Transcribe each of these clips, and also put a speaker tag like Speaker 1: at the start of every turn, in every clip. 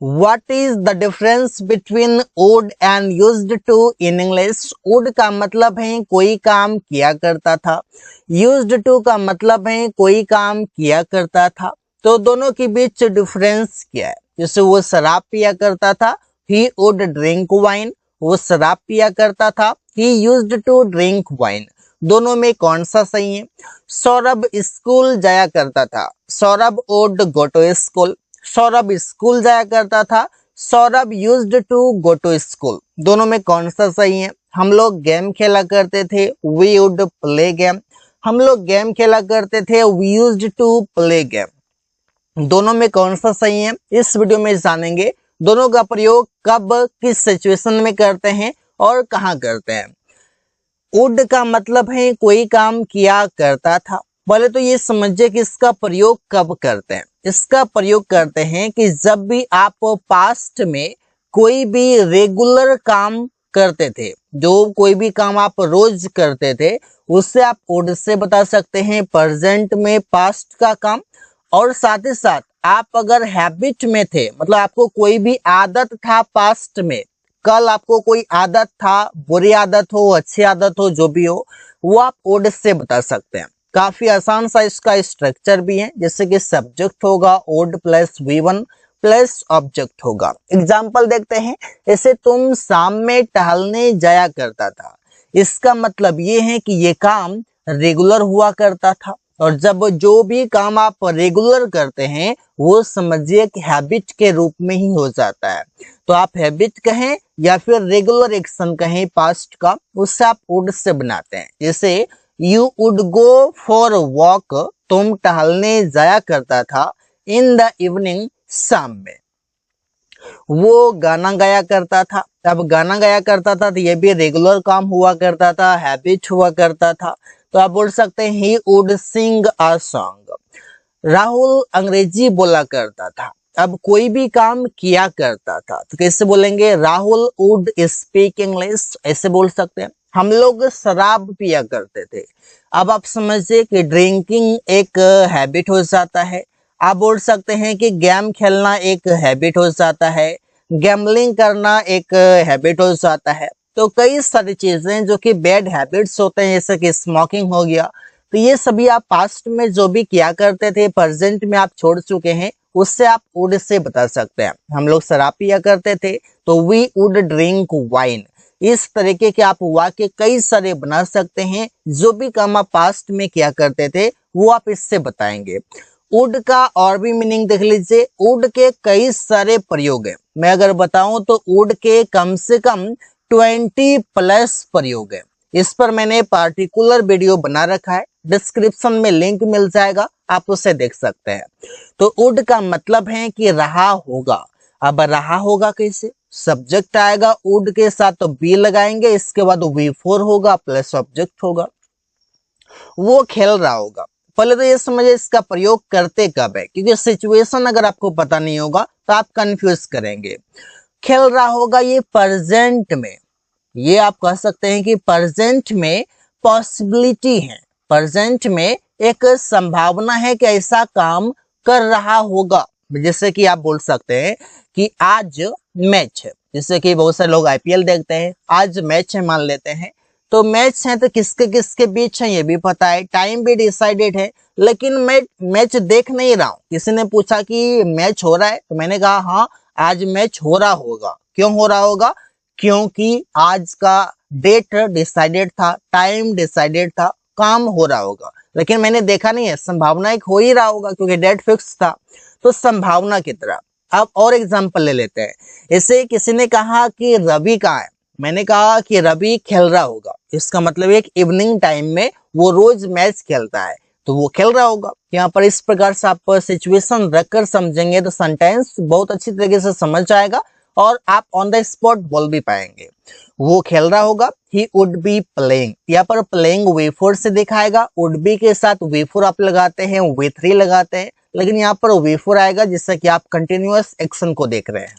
Speaker 1: What is the difference between would and used to in English? would का मतलब है कोई काम किया करता था, used to का मतलब है कोई काम किया करता था। तो दोनों के बीच डिफरेंस क्या है? जैसे वो शराब पिया करता था, he would drink wine, वो शराब पिया करता था, he used to drink wine। दोनों में कौन सा सही है? सौरभ स्कूल जाया करता था, Saurabh would go to school। Saurabh school जाया करता था, Saurabh used to go to school. दोनों में कौन सा सही है? हम लोग गेम खेला करते थे, वी वुड प्ले गेम। हम लोग गेम खेला करते थे, we used to play game. दोनों में कौन सा सही है? इस वीडियो में जानेंगे दोनों का प्रयोग कब किस सिचुएशन में करते हैं और कहाँ करते हैं। वुड का मतलब है कोई काम किया करता था। पहले तो ये समझिए कि इसका प्रयोग कब करते हैं। इसका प्रयोग करते हैं कि जब भी आप पास्ट में कोई भी रेगुलर काम करते थे, जो कोई भी काम आप रोज करते थे, उससे आप वुड से बता सकते हैं प्रेजेंट में पास्ट का काम। और साथ ही साथ आप अगर हैबिट में थे, मतलब आपको कोई भी आदत था पास्ट में, कल आपको कोई आदत था, बुरी आदत हो, अच्छी आदत हो, जो भी हो, वो आप वुड से बता सकते हैं। काफी आसान सा इसका स्ट्रक्चर भी है, जैसे कि सब्जेक्ट होगा would plus V1 plus object होगा। एग्जाम्पल देखते हैं, जैसे तुम शाम में टहलने जाया करता था। इसका मतलब ये है कि ये काम रेगुलर हुआ करता था, और जब जो भी काम आप रेगुलर करते हैं वो समझिए कि हैबिट के रूप में ही हो जाता है। तो आप हैबिट कहें या फिर रेगुलर एक्शन कहें पास्ट का, उससे आप वुड से बनाते हैं। जैसे you would go for walk, तुम टहलने जाया करता था, इन द इवनिंग, शाम में। वो गाना गाया करता था। अब गाना गाया करता था तो ये भी रेगुलर काम हुआ करता था, हैबिट हुआ करता था। तो आप बोल सकते हैं he would Singh a song. Rahul अंग्रेजी बोला करता था। अब कोई भी काम किया करता था तो कैसे बोलेंगे? राहुल वुड स्पीक इंग्लिश, ऐसे बोल सकते हैं। हम लोग शराब पिया करते थे। अब आप समझिए कि ड्रिंकिंग एक हैबिट हो जाता है। आप बोल सकते हैं कि गेम खेलना एक हैबिट हो जाता है, गैम्बलिंग करना एक हैबिट हो जाता है। तो कई सारी चीजें जो कि बैड हैबिट्स होते हैं, जैसे कि स्मोकिंग हो गया, तो ये सभी आप पास्ट में जो भी किया करते थे, प्रेजेंट में आप छोड़ चुके हैं, उससे आप वुड से बता सकते हैं। हम लोग शराब पिया करते थे तो वी वुड ड्रिंक वाइन। इस तरीके के आप वाक्य कई सारे बना सकते हैं। जो भी काम आप पास्ट में किया करते थे वो आप इससे बताएंगे। वुड का और भी मीनिंग देख लीजिए। वुड के कई सारे प्रयोग हैं। मैं अगर बताऊं तो वुड के कम से कम 20 प्लस प्रयोग है। इस पर मैंने पार्टिकुलर वीडियो बना रखा है, डिस्क्रिप्शन में लिंक मिल जाएगा, आप उसे देख सकते हैं। तो वुड का मतलब है कि रहा होगा। अब रहा होगा कैसे? सब्जेक्ट आएगा वुड के साथ तो बी लगाएंगे, इसके बाद V4 होगा प्लस ऑब्जेक्ट होगा। वो खेल रहा होगा। पहले तो ये समझिए इसका प्रयोग करते कब है, क्योंकि सिचुएशन अगर आपको पता नहीं होगा तो आप कंफ्यूज करेंगे। खेल रहा होगा ये प्रेजेंट में, ये आप कह सकते हैं कि प्रेजेंट में पॉसिबिलिटी है, प्रेजेंट में एक संभावना है कि ऐसा काम कर रहा होगा। जैसे कि आप बोल सकते हैं कि आज मैच है, जैसे कि बहुत सारे लोग IPL देखते हैं, आज मैच है मान लेते हैं। तो मैच है तो किसके किसके बीच है ये भी पता है, टाइम भी डिसाइडेड है, लेकिन मैं मैच देख नहीं रहा हूँ। किसी ने पूछा कि मैच हो रहा है, तो मैंने कहा हाँ आज मैच हो रहा होगा। क्यों हो रहा होगा? क्योंकि आज का डेट डिसाइडेड था, टाइम डिसाइडेड था, काम हो रहा होगा, लेकिन मैंने देखा नहीं है। संभावना एक हो ही रहा होगा क्योंकि डेट फिक्स था, तो संभावना की तरह। अब और एग्जांपल ले लेते हैं। ऐसे किसी ने कहा कि रवि कहाँ है, मैंने कहा कि रवि खेल रहा होगा। इसका मतलब एक इवनिंग टाइम में वो रोज मैच खेलता है तो वो खेल रहा होगा। यहाँ पर इस प्रकार से आप सिचुएशन रखकर समझेंगे तो सेंटेंस बहुत अच्छी तरीके से समझ आएगा और आप ऑन द स्पॉट बोल भी पाएंगे। वो खेल रहा होगा, ही वुड बी प्लेइंग। यहाँ पर प्लेइंग V4 से दिखाएगा, वुड बी के साथ V4 आप लगाते हैं, V3 लगाते हैं, लेकिन यहाँ पर V4 आएगा जिससे कि आप कंटिन्यूअस एक्शन को देख रहे हैं।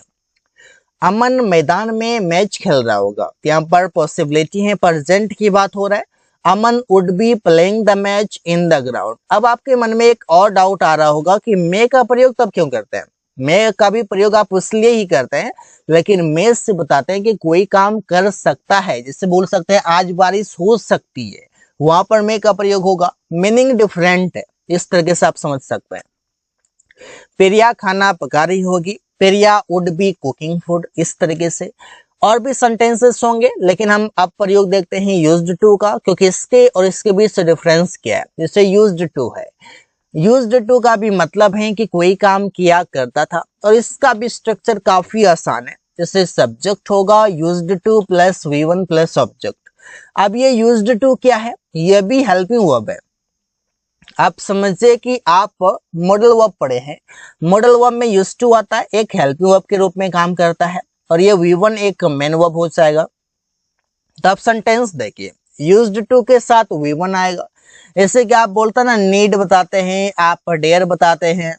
Speaker 1: अमन मैदान में मैच खेल रहा होगा, यहाँ पर पॉसिबिलिटी है, प्रेजेंट की बात हो रहा है। Aman would be playing the match in the ground. अब आपके मन में एक और डाउट आ रहा होगा कि मे का प्रयोग तब क्यों करते हैं? मे का भी प्रयोग आप इसलिए ही करते हैं, लेकिन मे से बताते हैं कि कोई काम कर सकता है। जैसे बोल सकते हैं आज बारिश हो सकती है, वहां पर मे का प्रयोग होगा। मीनिंग डिफरेंट है, इस तरीके से आप समझ सकते हैं। प्रिया खाना पका रही होगी, प्रिया वुड बी कुकिंग फूड, इस तरीके से और भी सेंटेंसेस होंगे, लेकिन हम अब प्रयोग देखते हैं यूज्ड टू का, क्योंकि इसके और इसके बीच से डिफरेंस क्या है। जैसे यूज्ड टू है, यूज्ड टू का भी मतलब है कि कोई काम किया करता था, और इसका भी स्ट्रक्चर काफी आसान है। जैसे सब्जेक्ट होगा used two plus V1 plus object. अब ये यूज्ड टू क्या है, ये भी हेल्पिंग वर्ब है। आप समझिए कि आप मॉडल वर्ब पढ़े हैं, मॉडल वर्ब में यूज्ड टू आता है, एक हेल्पिंग वर्ब के रूप में काम करता है, और ये V1 एक मेन वर्ब हो जाएगा। तो आप सेंटेंस देखिए, यूज्ड टू के साथ V1 आएगा। जैसे कि आप बोलते हैं ना, नीड बताते हैं, आप डेयर बताते हैं,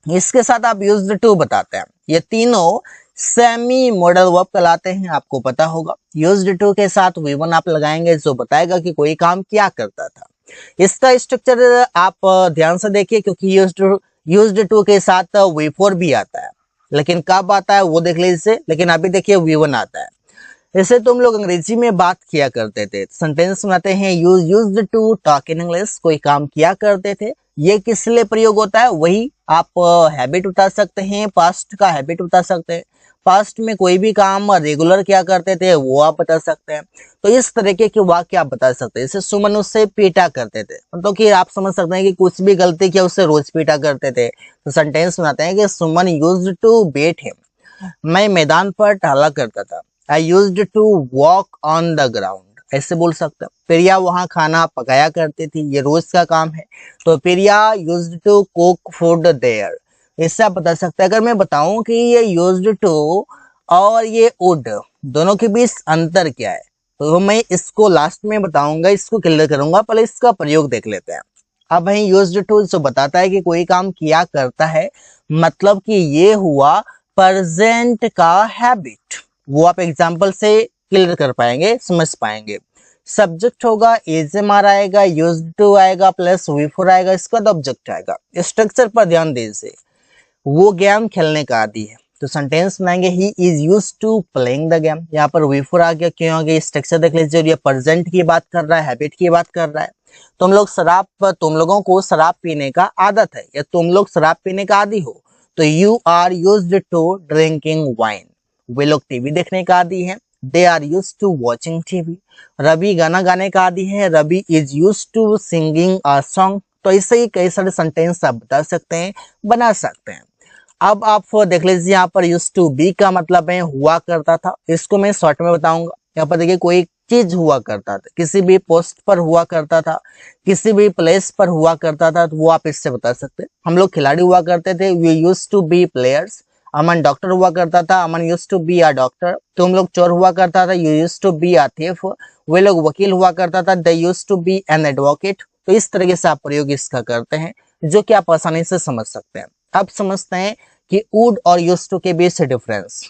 Speaker 1: इसके साथ आप यूज्ड टू बताते हैं। ये तीनों सेमी मॉडल वर्ब कहलाते हैं, आपको पता होगा। यूज्ड टू के साथ V1 आप लगाएंगे जो बताएगा कि कोई काम क्या करता था। इसका स्ट्रक्चर आप ध्यान से देखिए, क्योंकि यूज्ड टू के साथ V4 भी आता है, लेकिन कब आता है वो देख लीजिए। लेकिन अभी देखिए V1 आता है। जैसे तुम लोग अंग्रेजी में बात किया करते थे, सेंटेंस बनाते हैं used to talk in English, कोई काम किया करते थे। ये किस लिए प्रयोग होता है, वही आप हैबिट बता सकते हैं, पास्ट का हैबिट बता सकते हैं। पास्ट में कोई भी काम रेगुलर क्या करते थे वो आप बता सकते हैं। तो इस तरीके के वाक्य आप बता सकते हैं। जैसे सुमन उससे पीटा करते थे, तो कि आप समझ सकते हैं कि कुछ भी गलती किया उससे रोज पीटा करते थे। तो सेंटेंस बनाते हैं कि Suman used to beat him, मैं मैदान पर टहला करता था। I used to walk on the ground, ऐसे बोल सकते हैं। प्रिया वहां खाना पकाया करती थी, ये रोज का काम है। तो Priya used to cook food there, इससे आप बता सकते हैं। अगर मैं बताऊं कि ये यूज्ड टू और ये वुड दोनों के बीच अंतर क्या है, तो मैं इसको लास्ट में बताऊंगा, इसको क्लियर करूंगा। पहले इसका प्रयोग देख लेते हैं। अब वही यूज्ड टू जो बताता है कि कोई काम किया करता है, मतलब कि ये हुआ प्रेजेंट का हैबिट, वो आप एग्जाम्पल से क्लियर कर पाएंगे, समझ पाएंगे। सब्जेक्ट होगा एजएमआर आएगा, यूज्ड टू आएगा प्लस V4 आएगा, इसके बाद ऑब्जेक्ट आएगा। स्ट्रक्चर पर ध्यान दीजिए, वो गेम खेलने का आदी है। तो सेंटेंस बनाएंगे he is used to playing the game, यहाँ पर V4 आ गया, क्यों आ गया, स्ट्रक्चर देख लीजिए। और ये प्रेजेंट की बात कर रहा है, हैबिट की बात कर रहा है। तुम लोगों को शराब पीने का आदत है, या तुम लोग शराब पीने का आदी हो, तो you are used to drinking wine. वे लोग टीवी देखने का आदी है, they are used to watching TV. Ravi गाना गाने का आदी है, Ravi is used to singing a song. तो ऐसे ही कई सारे सेंटेंस आप बता सकते हैं, बना सकते हैं। अब आप देख लीजिए, यहाँ पर यूज्ड टू बी का मतलब है हुआ करता था। इसको मैं शॉर्ट में बताऊंगा। यहाँ पर देखिए, कोई चीज हुआ करता था, किसी भी पोस्ट पर हुआ करता था, किसी भी प्लेस पर हुआ करता था, तो वो आप इससे बता सकते हैं। हम लोग खिलाड़ी हुआ करते थे, we used to be players. Aman doctor हुआ करता था, Aman used to be a doctor. तुम लोग चोर हुआ करता था, you used to be a thief. वे लोग वकील हुआ करता था, they used to be an advocate. तो इस तरीके से आप प्रयोग इसका करते हैं, जो कि आप आसानी से समझ सकते हैं। अब समझते हैं कि वुड और यूज्ड टू के बीच डिफरेंस।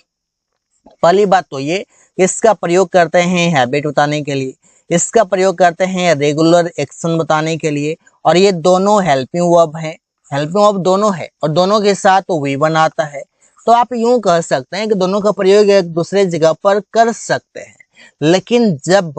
Speaker 1: पहली बात तो ये, इसका प्रयोग करते हैं हैबिट बताने के लिए, इसका प्रयोग करते हैं रेगुलर एक्शन बताने के लिए, और ये दोनों हेल्पिंग वर्ब हैं। हेल्पिंग वर्ब दोनों है, और दोनों के साथ तो V1 आता है। तो आप यूं कह सकते हैं कि दोनों का प्रयोग एक दूसरे जगह पर कर सकते हैं। लेकिन जब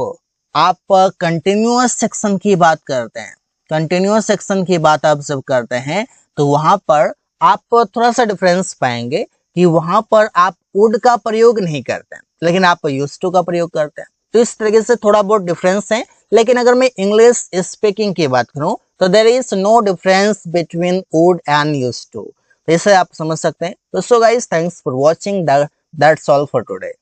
Speaker 1: आप कंटिन्यूअस सेक्शन की बात करते हैं, कंटिन्यूअस सेक्शन की बात आप जब करते हैं, तो वहां पर आप थोड़ा सा डिफरेंस पाएंगे कि वहां पर आप वुड का प्रयोग नहीं करते हैं, लेकिन आप यूज्ड टू का प्रयोग करते हैं। तो इस तरीके से थोड़ा बहुत डिफरेंस है। लेकिन अगर मैं इंग्लिश स्पीकिंग की बात करूं, तो there is no difference between would and used to. तो इसे आप समझ सकते हैं। तो so guys, thanks for watching, that's all for today.